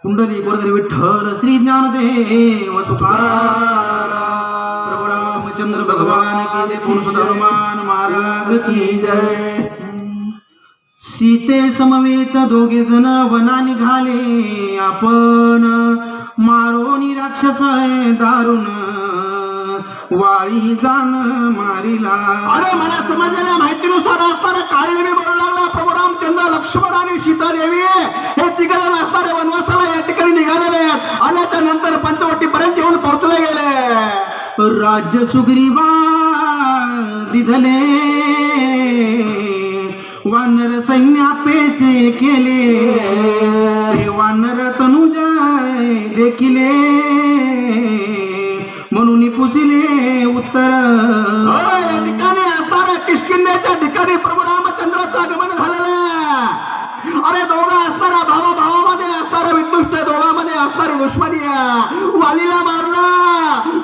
कुंडली कोरधरी विठ्ठल श्री ज्ञानदेव तुकाराम प्रभु रामचंद्र भगवान की जय पुरुष हनुमान महाराज की जय। सीते समवेत दोघे जण वना निघाले आपण मारोनी राक्षस दारुण वाळी जाण मारिला। अरे मला समजलेल्या माहितीनुसार असताना काळी मी बोलू लागला प्रभू रामचंद्र लक्ष्मण आणि सीता देवी हे तिघजण असणारे वनवासाला या ठिकाणी निघालेले आहेत। आल्याच्या नंतर पंचवटी पर्यंत येऊन पोहोचले गेले। राज्य सुग्रीवा दिधले वानर सैन्यापेसे केले वानर तनुजय देखिले म्हणून पुसिले उत्तर। या ठिकाणी असणाऱ्या किष्किंध्याच्या ठिकाणी प्रभू रामचंद्राचं आगमन झालेलं आहे। अरे दोघं असणाऱ्या भावामध्ये असणाऱ्या विद्युष्ट दोघांमध्ये असणारी दुश्मनी वालीला मारला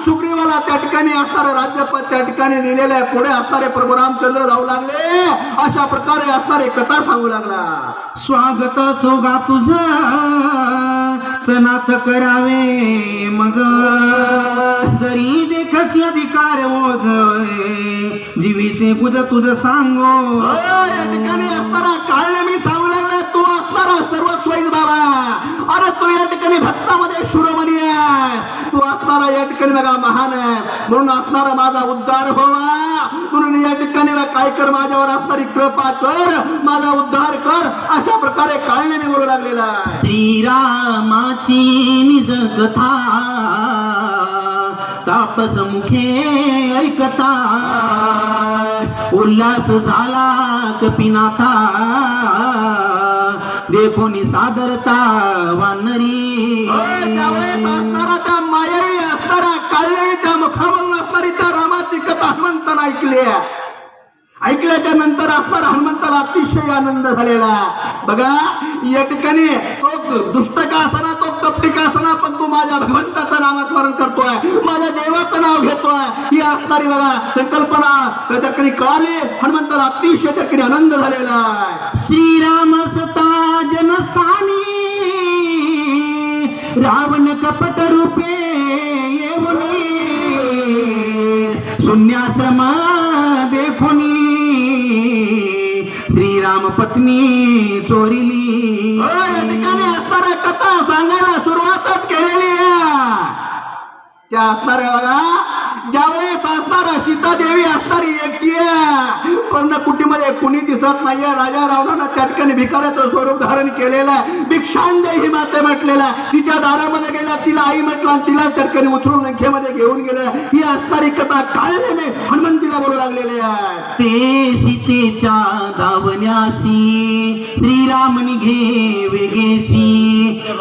सुग्रीवाला त्या ठिकाणी असणारं राज्यपद त्या ठिकाणी दिलेलं आहे। पुढे असणारे प्रभू रामचंद्र जाऊ लागले अशा प्रकारे असणारी कथा सांगू लागला। स्वागत सोगा तुझ सनात करावे मज जरी देखसी अधिकार ओझ जीवीचे गुज तुझ सांगो। या ठिकाणी असणारा काळले मी सांगू लागला तू असणारा सर्वस्वैज बाबा। अरे तू या ठिकाणी भक्तामध्ये शिरोमणी आहे तू असणारा या ठिकाणी बघा महान आहे म्हणून असणारा माझा उद्धार व्हावा म्हणून या ठिकाणी काय कर माझ्यावर असणारी कृपा कर माझा उद्धार कर अशा प्रकारे काळण्याने बोलू लागलेला आहे। श्रीरामाची निज कथा तापस मुखे ऐकता उल्हास झाला कपिनाथा देखोनी सादरता वानरी। त्यावेळेस असणारा त्या मायावी असणारा काळ्याच्या मुखावरून असणारी त्या रामाची कथा हनुमंतानं ऐकल्याच्या नंतर असणारा हनुमंताला अतिशय आनंद झालेला। बघा या ठिकाणी तो दुष्ट का असना तो कपटी का असना पण तू माझ्या भगवंताचं नामस्मरण करतोय माझ्या देवाचं नाव घेतोय ही असणारी बघा संकल्पना त्या ठिकाणी कळाली हनुमंताला अतिशय त्या ठिकाणी आनंद झालेला आहे। श्रीराम सता जनस्थानी रावण कपट रूपे येऊनी शून्याश्रम देखोनी श्रीराम पत्नी चोरिली। या ठिकाणी असणाऱ्या कथा सांगायला सुरुवातच केलेली आहे। त्या असणाऱ्या बघा ज्यावेळेस असणारा सीता देवी असणारी एकटी आहे पण कुटीमध्ये कुणी दिसत नाहीये। राजा रावणानं त्या ठिकाणी भिकाऱ्याचं स्वरूप धारण केलेलं आहे। भिक्षांदेही ही माते म्हटलेला तिच्या दारामध्ये गेल्या तिला आई म्हटलं आणि तिला त्या ठिकाणी उचलून लंकेमध्ये घेऊन गेलं। ही असणारी कथा काळलेने हनुमंतीला बोलू लागलेली आहे। ते सीतेच्या दावण्यासी श्रीराम निघे वेगेसी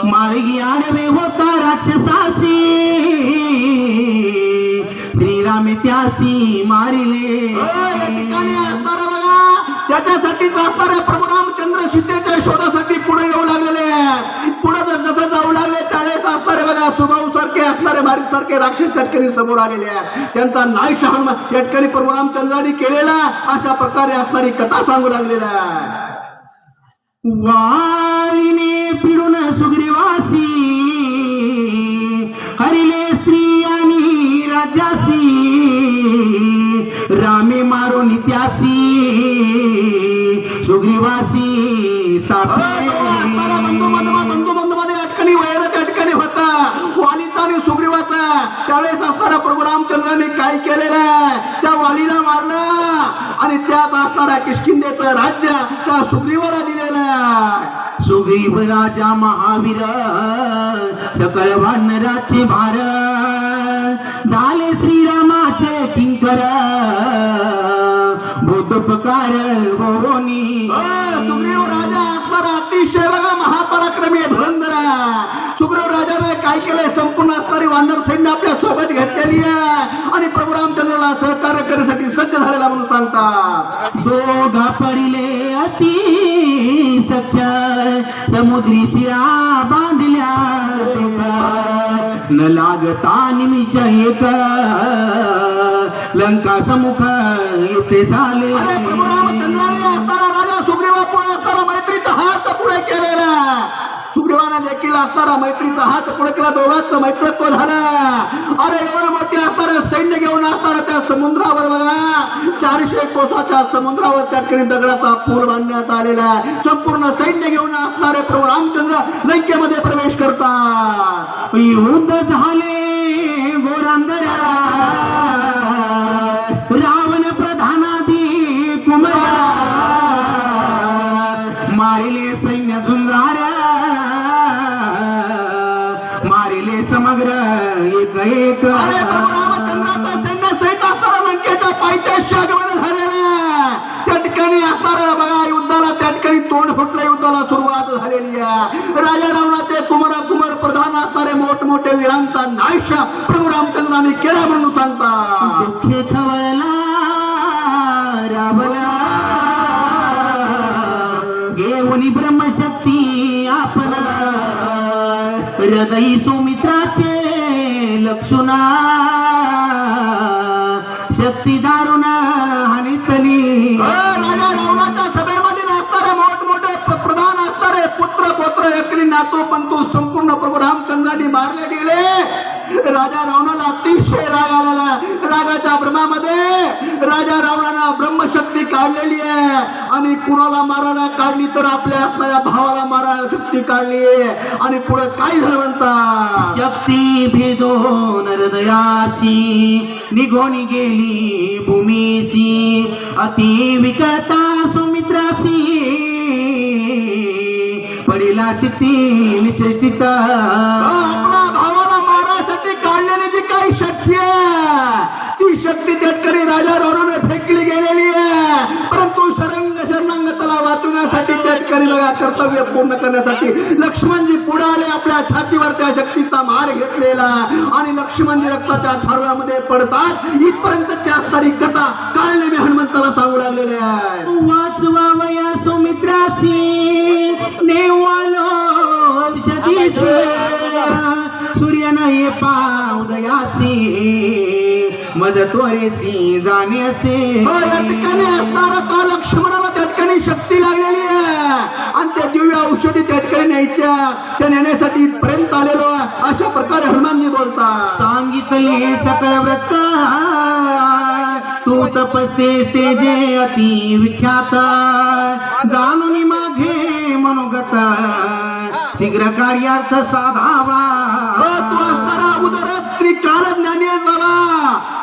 मार्गी आडवे होता राक्षसासी श्रीरामे त्यासी मारिले। या ठिकाणी असणारा बघा त्याच्यासाठीच असणारे प्रभू रामचंद्र सीतेच्या शोधासाठी पुढे येऊ लागलेले आहेत। पुढे जसं जाऊ लागले त्यावेळेस असणारे बघा सुभाऊ सारखे असणारे बारीक सारखे राक्षस त्या ठिकाणी समोर आलेले आहेत। त्यांचा नाश हनुमान या ठिकाणी प्रभू रामचंद्रांनी केलेला अशा प्रकारे असणारी कथा सांगू लागलेला आहे। वाळीने फिरून सुग्रीवासी हरिले स्त्री आणि राजासी रामे मारो नित्यासी सुग्रीवासी बंधू मध्ये अटकणी वैर त्या ठिकाणी होता वालीचा आणि सुग्रीवाचा। त्यावेळेस असणारा प्रभू रामचंद्रांनी काय केलेलं आहे त्या वालीला मारलं आणि त्यात असणारा किष्किंधेचं राज्य त्या सुग्रीवाला दिलेलं आहे। सुग्रीव राजा महावीर सकळ वानराचे भार झाले श्रीरामाचे किंकर भूतोपकार होनी। सुग्रीव राजा असणारा अतिशय बघा महापराक्रमी धुरंधर सुग्रीव राजाने काय केलंय संपूर्ण असणारी वानर सैन्य आपल्या सोबत घेतलेली आहे आणि प्रभू रामचंद्राला सहकार्य करण्यासाठी सज्ज झालेला म्हणून सांगतात। दोघा पडिले अति सख्या समुद्री शिरा बांधल्या न लागता निमिष एक लंका समुख येथे झाले। प्रभू रामचंद्राने असणारा राजा सुग्रीवा पुढे असणारा मैत्रीचा हात पुढे केलेला सुग्रीवाने रावणाने देखील असणारा मैत्रीचा हात पुडकला, दोघांचं मैत्रत्व झालं. अरे एवढं मोठे असणारं सैन्य घेऊन असणारं त्या समुद्रावर बघा, 400 कोसाच्या समुद्रावर त्या ठिकाणी दगडाचा पूल बांधण्यात आलेला आहे. संपूर्ण सैन्य घेऊन असणारे प्रभू रामचंद्र लंकेमध्ये प्रवेश करतात. युद्ध झाले गोरांदरा, रावण प्रधानाधी कुमारा, मारिले सैन्य झुंजाऱ्या, मारिले समग्र एक एक. अरे प्रभू रामचंद्राचं सैन्य सहित असणारा लंकेच्या पायथ्याशी आगमन झालेलं आहे. त्या ठिकाणी असणारा बघा युद्धाला त्या ठिकाणी तोंड फुटलं, युद्धाला सुरुवात झालेली आहे. राजा रावणाचे कुमार प्रधान असणारे मोठमोठे वीरांचा नाश प्रभू रामचंद्राने केला म्हणून सांगतात. दुःखे खवळला रावला, घेऊन ब्रह्मशक्ती आपण, हृदयी सुमित्राचे लक्षुना, शक्ती दारुण हानितली. राजा रावणाच्या सभेमधील असणारे मोठमोठे प्रधान असणारे पुत्र पौत्र एकरी नातू पंतू संपूर्ण प्रभू रामचंद्रांनी मारले गेले. राजा रावणाला अतिशय राग आलेला. रागाच्या भ्रमामध्ये राजा रावणानं ब्रह्मशक्ती काढलेली आहे आणि कुणाला मारायला काढली तर आपल्या असणाऱ्या भावाला मारायला शक्ती काढली. आणि पुढे काय झालं म्हणतात, शक्ती भेदोन हृदयासी, निघून गेली भूमीसी, अति विकता सुमित्रासी, पडिला शक्ती निश्चिता. आपल्या भावाला मारण्यासाठी काढलेली जी काही शक्ती आहे ती शक्ती त्या ठिकाणी राजा रावणाने फेकली गेलेली आहे. परंतु शरणांगताला वाचवण्यासाठी त्या ठिकाणी बघा कर्तव्य पूर्ण करण्यासाठी लक्ष्मणजी पुढे आले. आपल्या छातीवर त्या शक्तीचा मार घेतलेला आणि लक्ष्मणजी रक्ताच्या थारोळ्यामध्ये पडतात. इथपर्यंत त्या असणारी कथा काळने मी हनुमंताला सांगू लागलेले आहे. वाचवावया सुमित्रासी, नेवालो औषधीसी, सूर्य नाही पावदयासी, मज त्वरेसी जाण्यासे. या ठिकाणी असणारा तो लक्ष्मणाला त्या ठिकाणी शक्ती लागलेली आहे आणि त्या दिव्य औषधी त्या ठिकाणी न्यायच्या, त्या नेण्यासाठी इथपर्यंत आलेलो आहे. अशा प्रकारे हनुमानजी बोलतात. सांगितले सकळ व्रत, तू तपस्ते तेजे अति विख्यात, जाणून माझे मनोगत, शीघ्र कार्यार्थ साधावा. तू असणारा उदर त्रिकाल ज्ञानी आहे बाबा.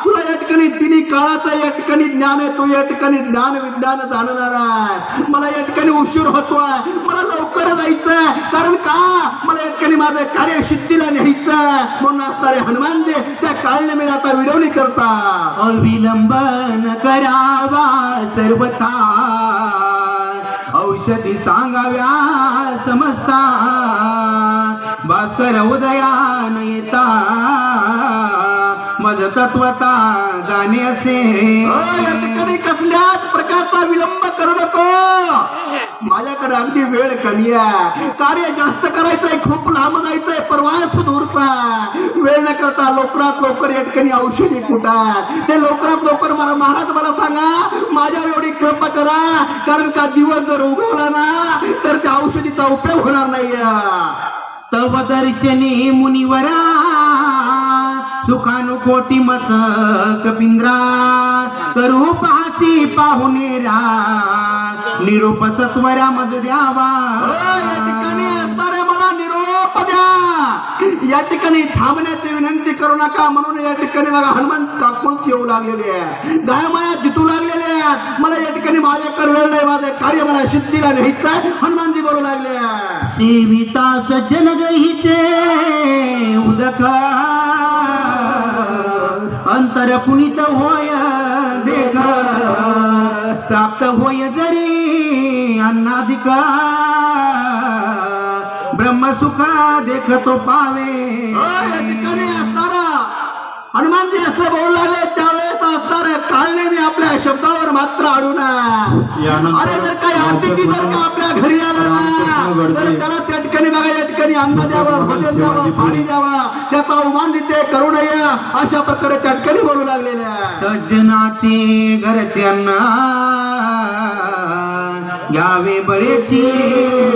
तुला या ठिकाणी तिन्ही काळाचं या ठिकाणी ज्ञान आहे. तू या ठिकाणी ज्ञान विज्ञान जाणणार आहे. मला या ठिकाणी उशीर होतोय, मला लवकर जायचंय. कारण का मला या ठिकाणी माझं कार्य सिद्धीला न्यायचंय. म्हणून असणारे हनुमानजी त्या काळने मी आता विडवणी करतात. अविलंबन करावा सर्वथा, औषधी सांगाव्या समजता, भास्कर उदयान येता, मज तत्वता जाणे असे. या ठिकाणी कसल्याच प्रकारचा विलंब करू नको. माझ्याकडे अगदी वेळ कमी आहे, कार्य जास्त करायचंय, खूप लांब जायचंय, प्रवास दूरचा. वेळ न करता लवकरात लवकर या ठिकाणी औषधी कुठात ते लवकरात लवकर मला महाराज मला सांगा, माझ्या एवढी कृपा करा. कारण का दिवस जर उगवला ना तर त्या औषधीचा उपयोग होणार नाही. तव दर्शनी मुनिवरा, सुखानुकोटी मच कपिंद्रा, करू पासी पाहुणेरा, निरोप सत्वरा मज द्यावा. या ठिकाणी असणारे मला निरोप द्या. या ठिकाणी थांबण्याची विनंती करू नका. म्हणून या ठिकाणी बघा हनुमान काकुळत येऊ लागलेले आहे, गायमाया जितू लागलेले आहेत. मला या ठिकाणी माझ्याकडे वेळ नाही, माझे कार्य मला सिद्धीला न्यायचं आहे. हनुमानजी बोलू लागले, सेविता सज्जन ग्रहीचे उदक, अंतर पुनित होय देख, प्राप्त होय जरी अन्नाधिक, ब्रह्मसुखा देखतो पावे. या ठिकाणी असणारा हनुमानजी असं बोलू लागले त्यावेळेस असणारे काळने मी आपल्या शब्दावर मात्र अडू नये. अरे जर काही अतिथी जर का आपल्या घरी आला ना तर त्याला त्या ठिकाणी बघा या ठिकाणी अन्न द्यावं, भोजन द्यावं, पाणी द्यावं, त्याचा अवमान तिथे करू नये. अशा प्रकारे त्या ठिकाणी बोलू लागलेल्या. सज्जनाचे घरचे अन्न घ्यावे बळेची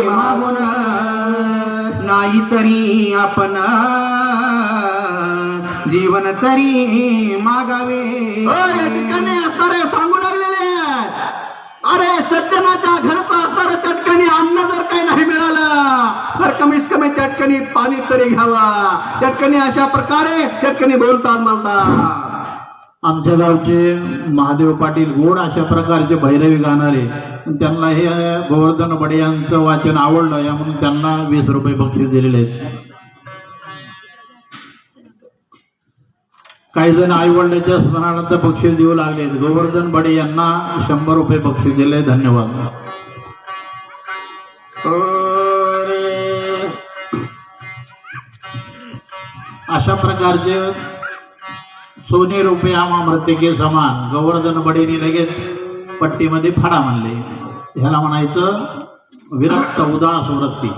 मागून, नाही तरी आपण जीवन तरी मागावे. या ठिकाणी असणारे सांगू लागलेले आहेत, अरे सज्जनाच्या घरचं असणारं त्या ठिकाणी अन्न जर काही नाही मिळालं तर कमीत कमी त्या ठिकाणी पाणी तरी घ्यावा. त्या ठिकाणी अशा प्रकारे त्या ठिकाणी बोलतात म्हणतात. आमच्या गावचे महादेव पाटील गोड अशा प्रकारचे भैरवी गाणारे, त्यांना हे गोवर्धन बडे यांचं वाचन आवडलं या म्हणून त्यांना 20 रुपये बक्षीस दिलेले आहेत. काही जण आई वडिलांच्या स्मरणार्थ बक्षीस देऊ लागले. गोवर्धन बडे यांना 100 रुपये बक्षीस दिले. धन्यवाद. अशा प्रकारचे सोने रुपये आम्हा मृत्यके समान गोवर्धन बडेने लगेच पट्टीमध्ये फाडा म्हणले. ह्याला म्हणायचं विरक्त उदास वृत्ती.